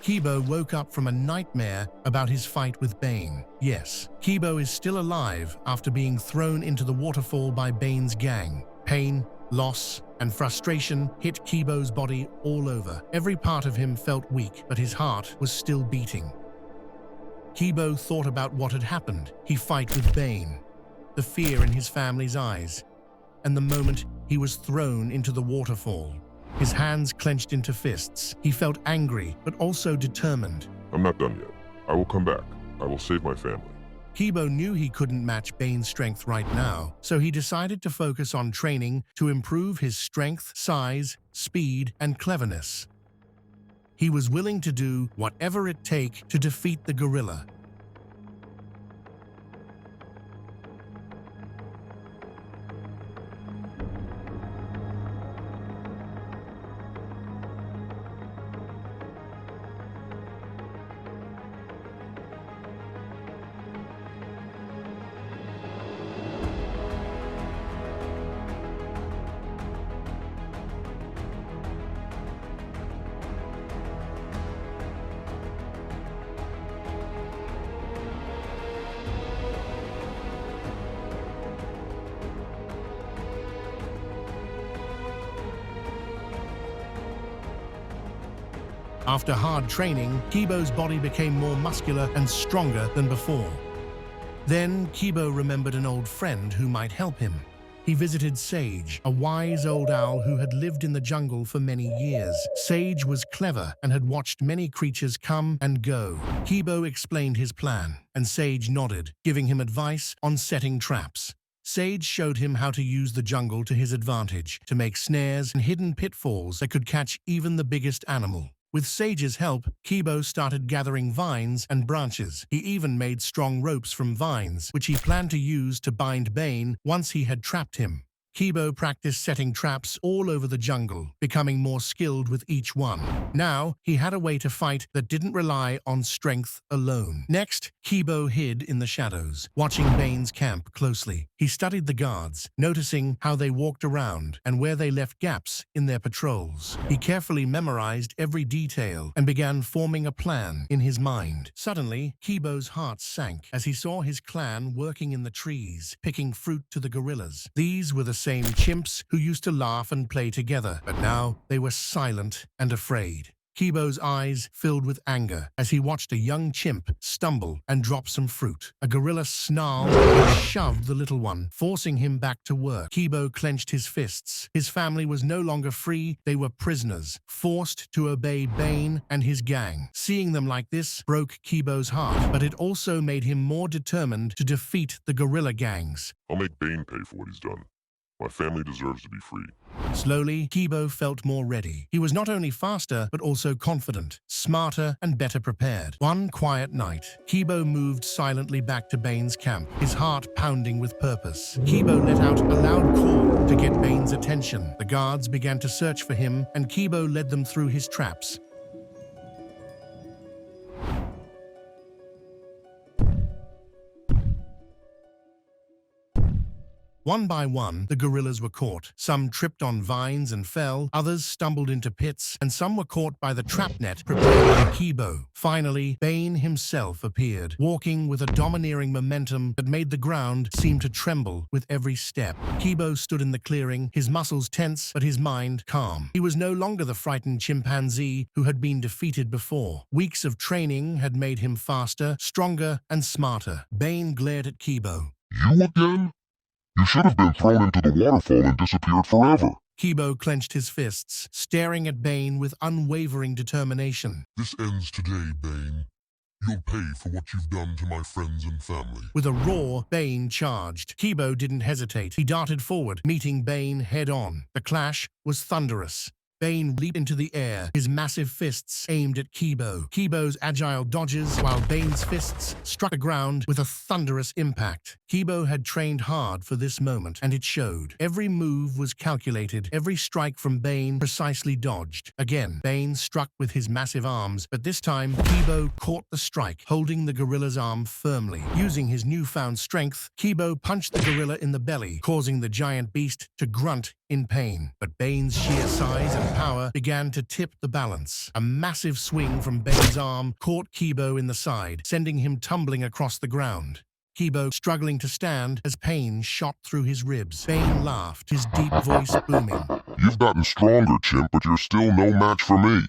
Kibo woke up from a nightmare about his fight with Bane. Yes, Kibo is still alive after being thrown into the waterfall by Bane's gang. Pain, loss, and frustration hit Kibo's body all over. Every part of him felt weak, but his heart was still beating. Kibo thought about what had happened. He fight with Bane, the fear in his family's eyes, and the moment he was thrown into the waterfall. His hands clenched into fists. He felt angry, but also determined. I'm not done yet. I will come back. I will save my family. Kibo knew he couldn't match Bane's strength right now, so he decided to focus on training to improve his strength, size, speed, and cleverness. He was willing to do whatever it take to defeat the gorilla. After hard training, Kibo's body became more muscular and stronger than before. Then, Kibo remembered an old friend who might help him. He visited Sage, a wise old owl who had lived in the jungle for many years. Sage was clever and had watched many creatures come and go. Kibo explained his plan, and Sage nodded, giving him advice on setting traps. Sage showed him how to use the jungle to his advantage, to make snares and hidden pitfalls that could catch even the biggest animal. With Sage's help, Kibo started gathering vines and branches. He even made strong ropes from vines, which he planned to use to bind Bane once he had trapped him. Kibo practiced setting traps all over the jungle, becoming more skilled with each one. Now, he had a way to fight that didn't rely on strength alone. Next, Kibo hid in the shadows, watching Bane's camp closely. He studied the guards, noticing how they walked around and where they left gaps in their patrols. He carefully memorized every detail and began forming a plan in his mind. Suddenly, Kibo's heart sank as he saw his clan working in the trees, picking fruit to the gorillas. These were the same chimps who used to laugh and play together, but now they were silent and afraid. Kibo's eyes filled with anger as he watched a young chimp stumble and drop some fruit. A gorilla snarled and shoved the little one, forcing him back to work. Kibo clenched his fists. His family was no longer free, they were prisoners, forced to obey Bane and his gang. Seeing them like this broke Kibo's heart, but it also made him more determined to defeat the gorilla gangs. I'll make Bane pay for what he's done. My family deserves to be free. Slowly, Kibo felt more ready. He was not only faster, but also confident, smarter, and better prepared. One quiet night, Kibo moved silently back to Bane's camp, his heart pounding with purpose. Kibo let out a loud call to get Bane's attention. The guards began to search for him, and Kibo led them through his traps. One by one, the gorillas were caught. Some tripped on vines and fell, others stumbled into pits, and some were caught by the trap net prepared by Kibo. Finally, Bane himself appeared, walking with a domineering momentum that made the ground seem to tremble with every step. Kibo stood in the clearing, his muscles tense, but his mind calm. He was no longer the frightened chimpanzee who had been defeated before. Weeks of training had made him faster, stronger, and smarter. Bane glared at Kibo. You again? You should have been thrown into the waterfall and disappeared forever. Kibo clenched his fists, staring at Bane with unwavering determination. This ends today, Bane. You'll pay for what you've done to my friends and family. With a roar, Bane charged. Kibo didn't hesitate. He darted forward, meeting Bane head-on. The clash was thunderous. Bane leaped into the air, his massive fists aimed at Kibo. Kibo's agile dodges, while Bane's fists struck the ground with a thunderous impact. Kibo had trained hard for this moment, and it showed. Every move was calculated, every strike from Bane precisely dodged. Again, Bane struck with his massive arms, but this time, Kibo caught the strike, holding the gorilla's arm firmly. Using his newfound strength, Kibo punched the gorilla in the belly, causing the giant beast to grunt in pain. But Bane's sheer size and power began to tip the balance. A massive swing from Bane's arm caught Kibo in the side, sending him tumbling across the ground. Kibo struggling to stand as pain shot through his ribs. Bane laughed, his deep voice booming. You've gotten stronger, chimp, but you're still no match for me.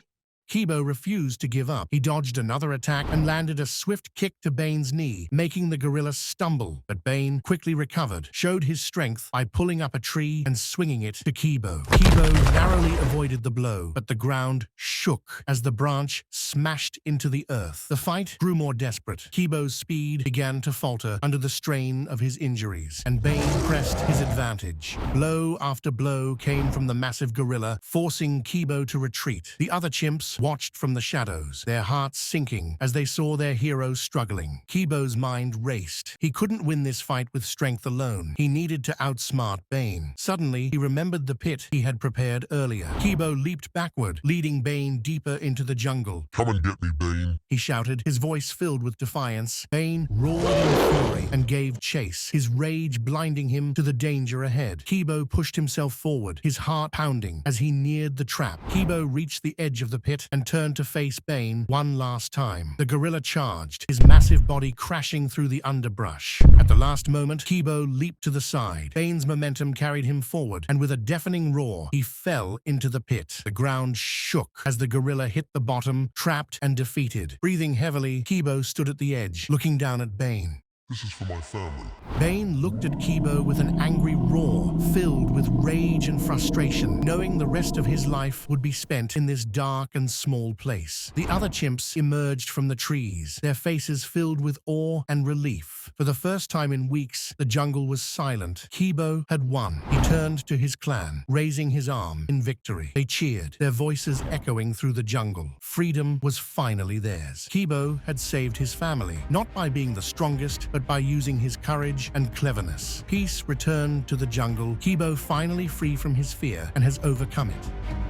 Kibo refused to give up. He dodged another attack and landed a swift kick to Bane's knee, making the gorilla stumble. But Bane quickly recovered, showed his strength by pulling up a tree and swinging it to Kibo. Kibo narrowly avoided the blow, but the ground shook as the branch smashed into the earth. The fight grew more desperate. Kibo's speed began to falter under the strain of his injuries, and Bane pressed his advantage. Blow after blow came from the massive gorilla, forcing Kibo to retreat. The other chimps watched from the shadows, their hearts sinking as they saw their hero struggling. Kibo's mind raced. He couldn't win this fight with strength alone. He needed to outsmart Bane. Suddenly, he remembered the pit he had prepared earlier. Kibo leaped backward, leading Bane deeper into the jungle. Come and get me, Bane, he shouted, his voice filled with defiance. Bane roared in fury and gave chase, his rage blinding him to the danger ahead. Kibo pushed himself forward, his heart pounding as he neared the trap. Kibo reached the edge of the pit and turned to face Bane one last time. The gorilla charged, his massive body crashing through the underbrush. At the last moment, Kibo leaped to the side. Bane's momentum carried him forward, and with a deafening roar, he fell into the pit. The ground shook as the gorilla hit the bottom, trapped and defeated. Breathing heavily, Kibo stood at the edge, looking down at Bane. This is for my family. Bane looked at Kibo with an angry roar, filled with rage and frustration, knowing the rest of his life would be spent in this dark and small place. The other chimps emerged from the trees, their faces filled with awe and relief. For the first time in weeks, the jungle was silent. Kibo had won. He turned to his clan, raising his arm in victory. They cheered, their voices echoing through the jungle. Freedom was finally theirs. Kibo had saved his family, not by being the strongest, but by using his courage and cleverness. Peace returned to the jungle, Kibo finally free from his fear and has overcome it.